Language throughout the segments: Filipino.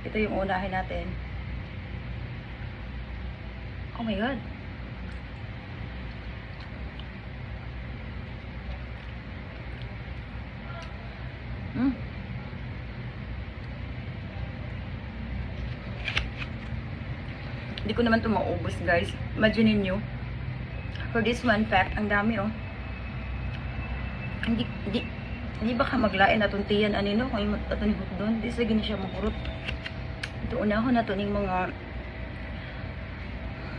Ito yung unahin natin. Oh my God. Hindi ko naman ito maubos, guys. Imagine niyo. For this one pack, ang dami, oh. Hindi baka maglain na tuntiyan anino kung yung atong doon. Di sa gini siya makurot. Ito unahon na ito ng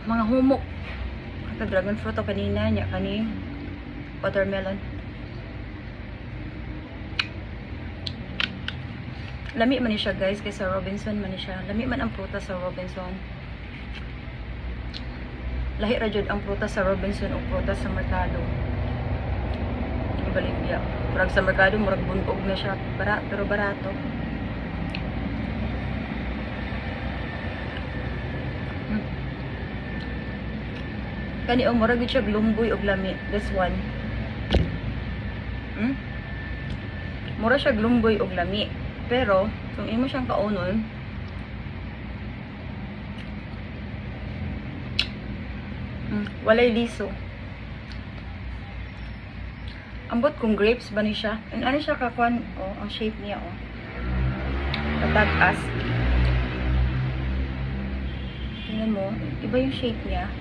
mga humok. Kata dragon fruit o kanina niya, kani watermelon. Lami man ni siya, guys, kaysa Robinson man ni siya. Lami man ang prutas sa Robinson. Lahi ra jud ang prutas sa Robinson o prutas sa merkado. Balimbya. Murag sa merkado, murag bunog na siya. Pero barato. Kani o murag siya glumboy og lami. This one. Mura siya glumboy og lami. Pero, kung imo siyang kaunon, walay liso. Ambot kung grapes ba ni siya? Ano siya kakuan? Oh, ang shape niya, oh. Patag-as. Tingnan mo, iba yung shape niya.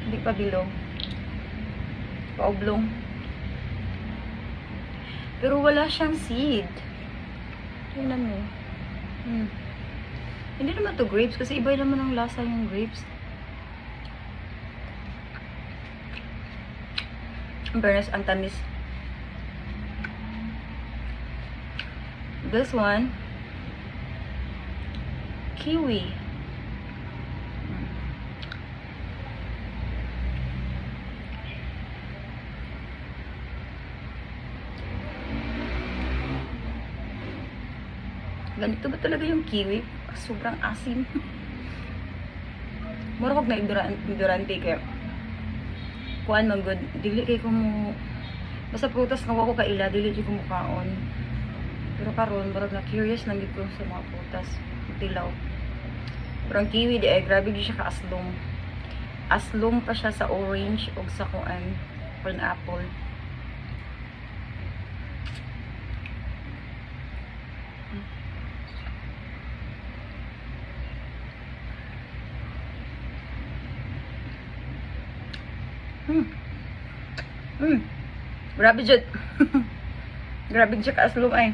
Hindi pa bilog. Paoblong. Pero wala siyang seed. Tingnan mo. Hindi naman to grapes kasi iba naman ang lasa yung grapes. Ang fairness, ang tamis. This one, kiwi. Ganito ba talaga yung kiwi? Sobrang asim. Mura kog na ignorante kaya kuan man good. Dili kay ko mo basta prutas nga wako kaila, dili jud ko mukaon. Pero karon murag na curious lang gid ko sa mga prutas. Tilaw. Pero ang kiwi di ay grabe di siya kaaslong. Aslong pa siya sa orange ug sa kuan pineapple. Grabe jud. Grabe jud kaaslong ay.